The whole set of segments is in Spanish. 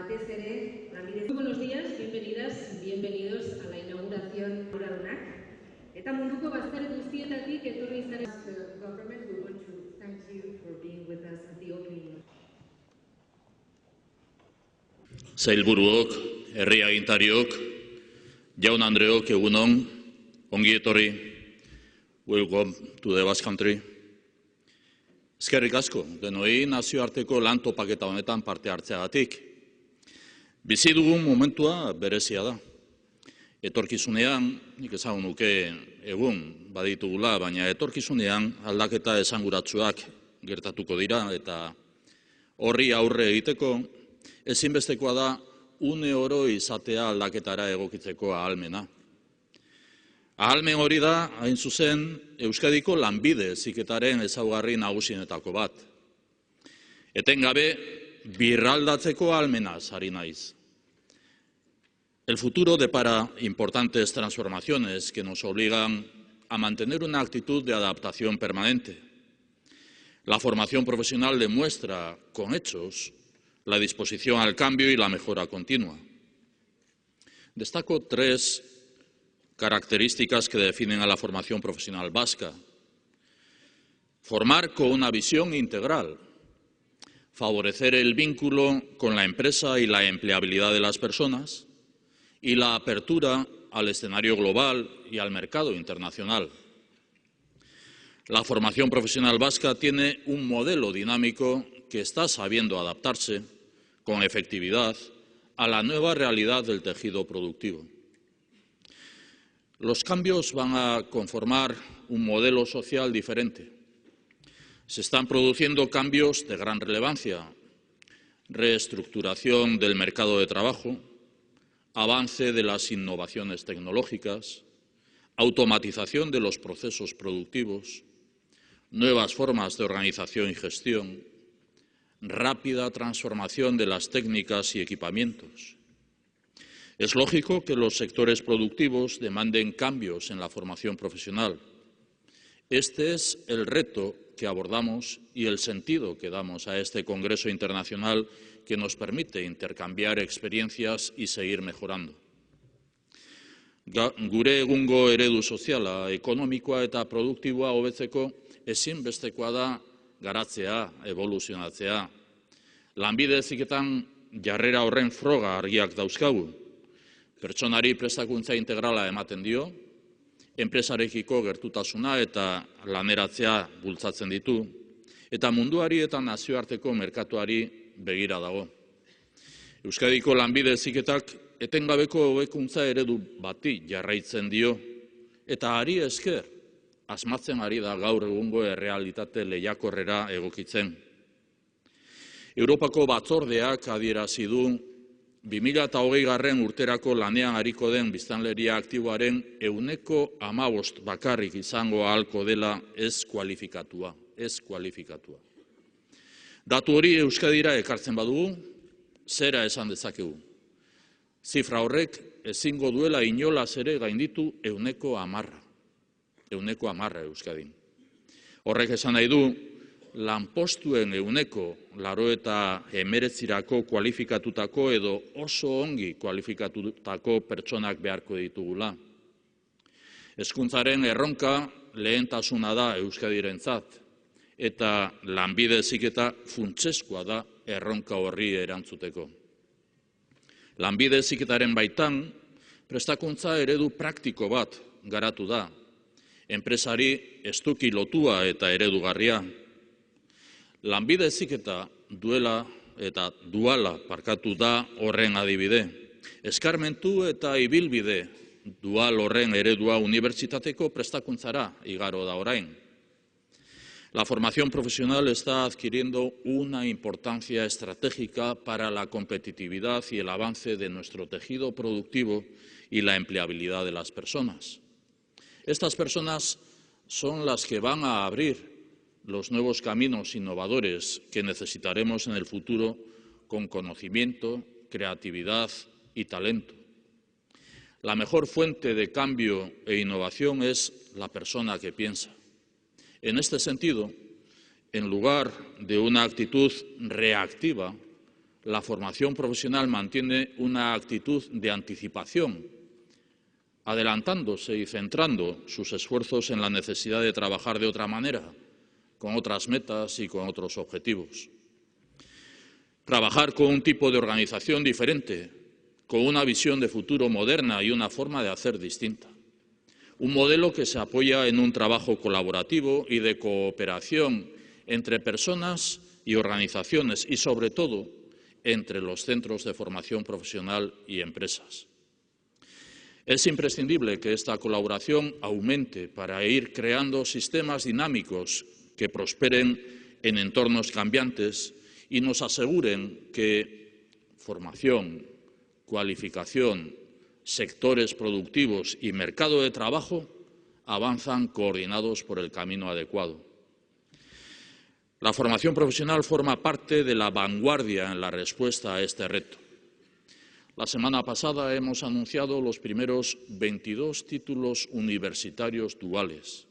batez ere, lanbide. Buenos días, bienvenidas, bienvenidos a la inauguración Euradunak. Eta munduko bazter guztietatik etorri izan. The government, we want to thank you for being with us at the opening. Sailburuok, herri agintariok, jaun Andreok, egunon, ongi etorri, welcome to the Basque Country. Eskerrik asko, denoi nazioarteko lan topaketa honetan parte hartzeagatik. Bizi dugun momentua berezia da. Etorkizunean, nik ezagun nuke egun baditugula, baina etorkizunean aldaketa esanguratsuak gertatuko dira eta horri aurre egiteko ezinbestekoa da une oro izatea aldaketara egokitzeko ahalmena. Ahalmen hori da, hain zuzen, Euskadiko lanbide heziketaren ezaugarri nagusienetako bat. Etengabe, birraldatzeko ahalmenaz ari naiz. El futuro depara importantes transformaciones que nos obligan a mantener una actitud de adaptación permanente. La formación profesional demuestra, con hechos, la disposición al cambio y la mejora continua. Destaco tres características que definen a la formación profesional vasca. Formar con una visión integral, favorecer el vínculo con la empresa y la empleabilidad de las personas y la apertura al escenario global y al mercado internacional. La formación profesional vasca tiene un modelo dinámico que está sabiendo adaptarse con efectividad a la nueva realidad del tejido productivo. Los cambios van a conformar un modelo social diferente. Se están produciendo cambios de gran relevancia: reestructuración del mercado de trabajo, avance de las innovaciones tecnológicas, automatización de los procesos productivos, nuevas formas de organización y gestión, rápida transformación de las técnicas y equipamientos. Es lógico que los sectores productivos demanden cambios en la formación profesional. Este es el reto que abordamos y el sentido que damos a este Congreso Internacional que nos permite intercambiar experiencias y seguir mejorando. Gure egungo eredu soziala, ekonomikoa eta produktiboa hobetzeko ezinbestekoa da garatzea, evoluzionatzea. Lanbide heziketan jarrera horren froga argiak dauzkagu. Pertsonari prestakuntza integrala ematen dio, enpresarekiko gertutasuna eta laneratzea bultzatzen ditu, eta munduari eta nazioarteko merkatuari begira dago. Euskadiko lanbide heziketak etengabeko hobekuntza eredu bati jarraitzen dio, eta hari esker asmatzen ari da gaur egungo errealitate lehiakorrera egokitzen. Europako batzordeak adierazi du 2020 urterako lanean ariko den biztanleria aktiboaren 15% bakarrik izango ahalko dela ez kualifikatua. Datu hori Euskadira ekartzen badugu, zera esan dezakegu. Zifra horrek ezingo duela inolaz ere gainditu 10%. 10% Euskadin. Horrek esan nahi du, lanpostuen 89% kualifikatutako edo oso ongi kualifikatutako pertsonak beharko ditugula. Hezkuntzaren erronka lehentasuna da Euskadirentzat, eta lanbide heziketa funtsezkoa da erronka horri erantzuteko. Lanbide heziketaren baitan, prestakuntza eredu praktiko bat garatu da, enpresari estuki lotua eta eredugarria. Lanbide heziketa duala da horren adibide. Eskarmentu eta ibilbide dual horren eredua unibertsitateko prestakuntzara igaro da orain. La formación profesional está adquiriendo una importancia estratégica para la competitividad y el avance de nuestro tejido productivo y la empleabilidad de las personas. Estas personas son las que van a abrir los nuevos caminos innovadores que necesitaremos en el futuro con conocimiento, creatividad y talento. La mejor fuente de cambio e innovación es la persona que piensa. En este sentido, en lugar de una actitud reactiva, la formación profesional mantiene una actitud de anticipación, adelantándose y centrando sus esfuerzos en la necesidad de trabajar de otra manera, con otras metas y con otros objetivos. Trabajar con un tipo de organización diferente, con una visión de futuro moderna y una forma de hacer distinta. Un modelo que se apoya en un trabajo colaborativo y de cooperación entre personas y organizaciones y, sobre todo, entre los centros de formación profesional y empresas. Es imprescindible que esta colaboración aumente para ir creando sistemas dinámicos que prosperen en entornos cambiantes y nos aseguren que formación, cualificación, sectores productivos y mercado de trabajo avanzan coordinados por el camino adecuado. La formación profesional forma parte de la vanguardia en la respuesta a este reto. La semana pasada hemos anunciado los primeros 22 títulos universitarios duales.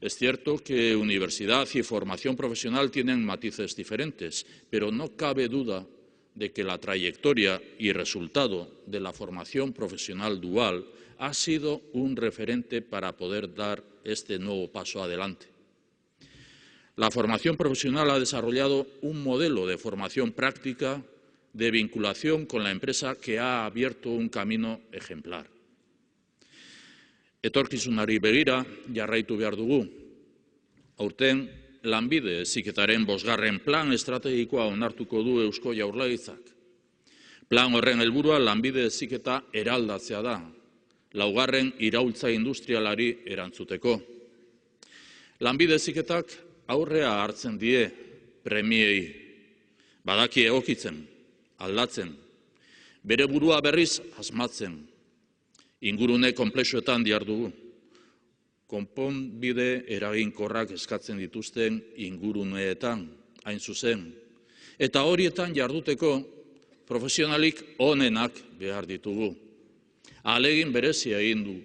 Es cierto que universidad y formación profesional tienen matices diferentes, pero no cabe duda de que la trayectoria y resultado de la formación profesional dual ha sido un referente para poder dar este nuevo paso adelante. La formación profesional ha desarrollado un modelo de formación práctica de vinculación con la empresa que ha abierto un camino ejemplar. Etorkizunari begira jarraitu behar dugu. Aurten, Lanbide Heziketaren 5. plan estrategikoa onartuko du Eusko Jaurlaritzak. Plan horren helburua Lanbide Heziketa eraldatzea da, 4. iraultza industrialari erantzuteko. Lanbide Heziketak aurrea hartzen die premiei, badaki egokitzen, aldatzen, bere burua berriz asmatzen, ingurune konplexuetan dihardugu, konponbide eraginkorrak eskatzen dituzten inguruneetan, hain zuzen, eta horietan jarduteko profesionalik onenak behar ditugu. Ahalegin berezia egin du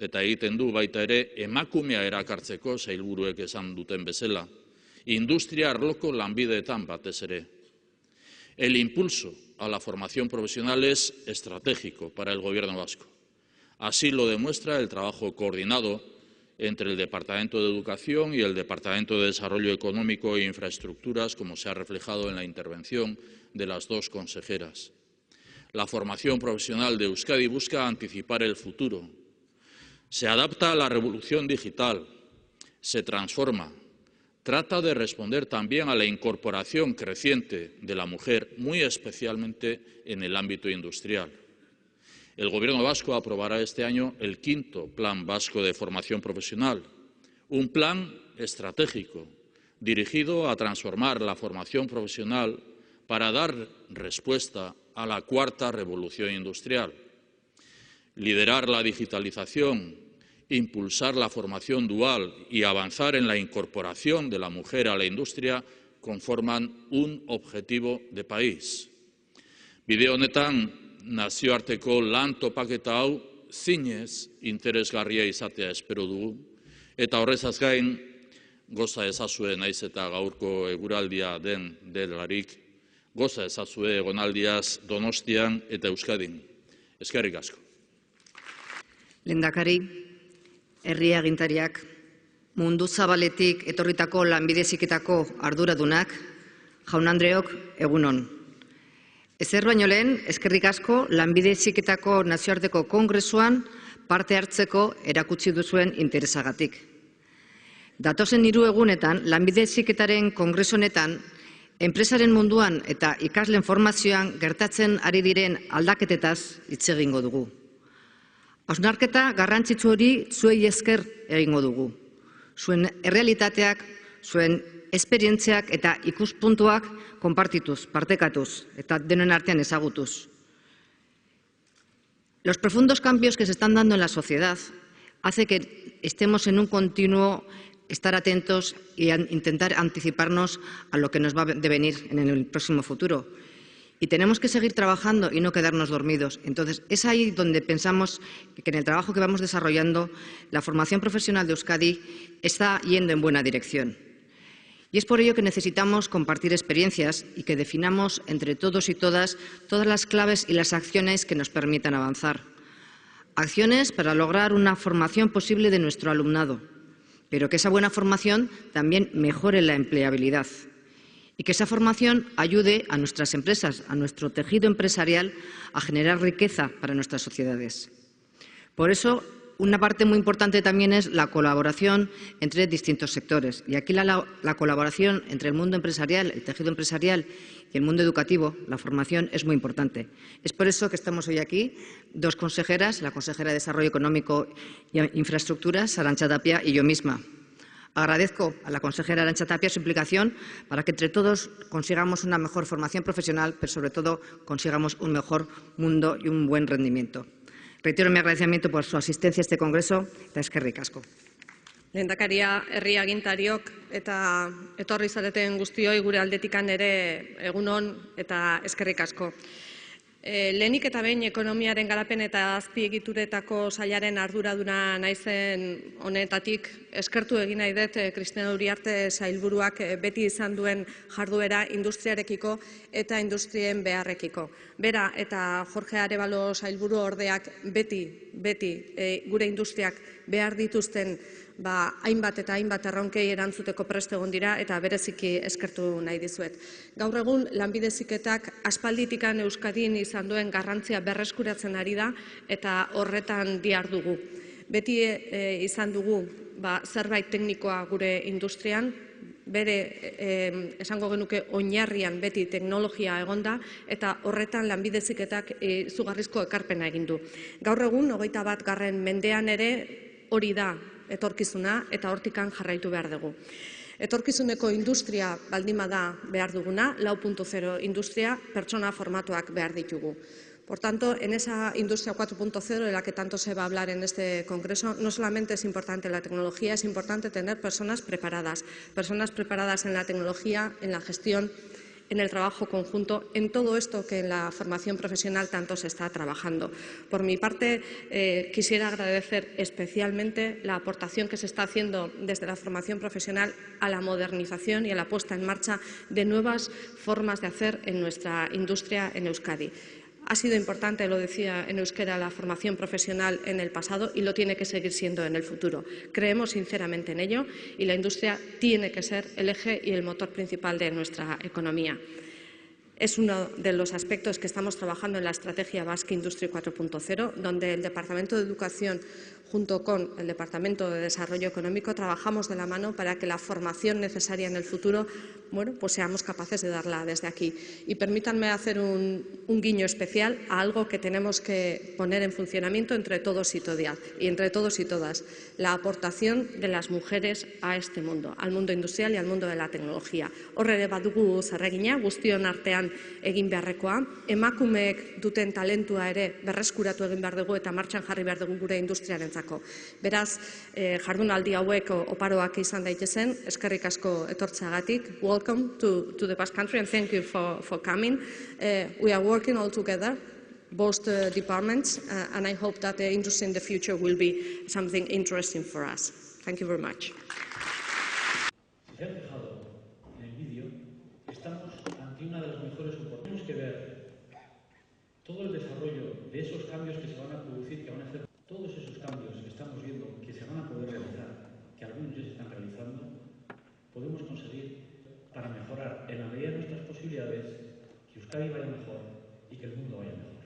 eta egiten du baita ere emakumea erakartzeko sailburuek esan duten bezala, industria arloko lanbideetan batez ere. El impulso a la formación profesional es estratégico para el Gobierno vasco. Así lo demuestra el trabajo coordinado entre el Departamento de Educación y el Departamento de Desarrollo Económico e Infraestructuras, como se ha reflejado en la intervención de las dos consejeras. La formación profesional de Euskadi busca anticipar el futuro. Se adapta a la revolución digital, se transforma, trata de responder también a la incorporación creciente de la mujer, muy especialmente en el ámbito industrial. El Gobierno vasco aprobará este año el 5º Plan Vasco de Formación Profesional, un plan estratégico dirigido a transformar la formación profesional para dar respuesta a la 4ª revolución industrial. Liderar la digitalización, impulsar la formación dual y avanzar en la incorporación de la mujer a la industria conforman un objetivo de país. Bide honetan, nazioarteko lan topaketa hau zinez interesgarria izatea espero dugu, eta horrezaz gain, goza ezazue naiz eta gaurko eguraldia den delarik, goza ezazue egonaldiaz Donostian eta Euskadin. Eskerrik asko. Lehendakari, herri agintariak, mundu zabaletik etorritako Lanbide Heziketako arduradunak, jaun-andreok egunon. Ezer baino lehen, eskerrik asko Lanbide Heziketako nazioarteko kongresuan parte hartzeko erakutsi duzuen interesagatik. Datozen 3 egunetan, Lanbide Heziketaren kongresu honetan, enpresaren munduan eta ikasleen formazioan gertatzen ari diren aldaketetaz hitz egingo dugu. Hausnarketa garrantzitsu hori zuei esker egingo dugu. Zuen errealitateak, zuen esperientziak eta ikuspuntuak konpartituz, partekatuz eta denon artean ezagutuz. Los profundos cambios que se están dando en la sociedad hace que estemos en un continuo estar atentos y intentar anticiparnos a lo que nos va a devenir en el próximo futuro. Y tenemos que seguir trabajando y no quedarnos dormidos. Entonces, es ahí donde pensamos que en el trabajo que vamos desarrollando, la formación profesional de Euskadi está yendo en buena dirección. Y es por ello que necesitamos compartir experiencias y que definamos entre todos y todas las claves y las acciones que nos permitan avanzar. Acciones para lograr una formación posible de nuestro alumnado, pero que esa buena formación también mejore la empleabilidad y que esa formación ayude a nuestras empresas, a nuestro tejido empresarial, a generar riqueza para nuestras sociedades. Por eso, una parte muy importante también es la colaboración entre distintos sectores. Y aquí la colaboración entre el mundo empresarial, el tejido empresarial y el mundo educativo, la formación, es muy importante. Es por eso que estamos hoy aquí, dos consejeras, la consejera de Desarrollo Económico y Infraestructuras, Arantxa Tapia, y yo misma. Agradezco a la consejera Arantxa Tapia su implicación para que entre todos consigamos una mejor formación profesional, pero sobre todo consigamos un mejor mundo y un buen rendimiento. Reitero mi agradecimiento por su asistencia a este congreso. Eskerrik asko. Lehendakaria, herri agintariok eta etorri zareten guztioi gure aldetikan ere egun on eta eskerrik asko. Lehenik eta behin ekonomiaren garapen eta azpiegituretako sailaren arduraduna naizen honetatik eskertu egin nahi dut Cristina Uriarte sailburuak beti izan duen jarduera industriarekiko eta industrien beharrekiko. Bera eta Jorge Arévalo sailburu ordeak beti gure industriak behar dituzten hainbat eta hainbat erronkei erantzuteko prest egon dira eta bereziki eskertu nahi dizuet. Gaur egun lanbide heziketak aspalditikan Euskadin izan duen garrantzia berreskuratzen ari da eta horretan dihardugu. Beti izan dugu zerbait teknikoa gure industrian, bere esango genuke oinarrian beti teknologia egonda eta horretan lanbide heziketak izugarrizko ekarpena egin du. Gaur egun 21. mendean ere hori da etorkizuna eta hortikan jarraitu behar dugu. Etorkizuneko industria baldin bada behar duguna, 4.0 industria, pertsona formatuak behar ditugu. Por tanto, en esa industria 4.0 de la que tanto se va a hablar en este congreso, no solamente es importante la tecnología, es importante tener personas preparadas en la tecnología, en la gestión, en el trabajo conjunto, en todo esto que en la formación profesional tanto se está trabajando. Por mi parte, quisiera agradecer especialmente la aportación que se está haciendo desde la formación profesional a la modernización y a la puesta en marcha de nuevas formas de hacer en nuestra industria en Euskadi. Ha sido importante, lo decía en euskera, la formación profesional en el pasado y lo tiene que seguir siendo en el futuro. Creemos sinceramente en ello y la industria tiene que ser el eje y el motor principal de nuestra economía. Es uno de los aspectos que estamos trabajando en la Estrategia Basque Industry 4.0, donde el Departamento de Educación, junto con el Departamento de Desarrollo Económico, trabajamos de la mano para que la formación necesaria en el futuro, pues seamos capaces de darla desde aquí. Y permítanme hacer un guiño especial a algo que tenemos que poner en funcionamiento entre todos y todas, la aportación de las mujeres a este mundo, al mundo industrial y al mundo de la tecnología. Hor ere badugu zer egina, guztion artean egin beharrekoa, emakumeek duten talentua ere berreskuratu egin behar dugu eta martxan jarri behar dugu gure industriarentzako. Beraz, jardunaldi hauek oparoak izan daitezen, eskerrik asko etortzeagatik. Welcome to the Basque Country and thank you for coming. We are working all together, both departments, and I hope that the industry in the future will be something interesting for us. Thank you very much. Si se han fijado en el vídeo, estamos ante una de las mejores oportunidades. Tenemos que ver todo el desarrollo de esos cambios que se van a producir, que van a hacer todos esos cambios que estamos viendo, que se van a poder realizar, que algunos ya se están realizando, podemos conseguir para mejorar en la medida de nuestras posibilidades que Euskadi vaya mejor y que el mundo vaya mejor.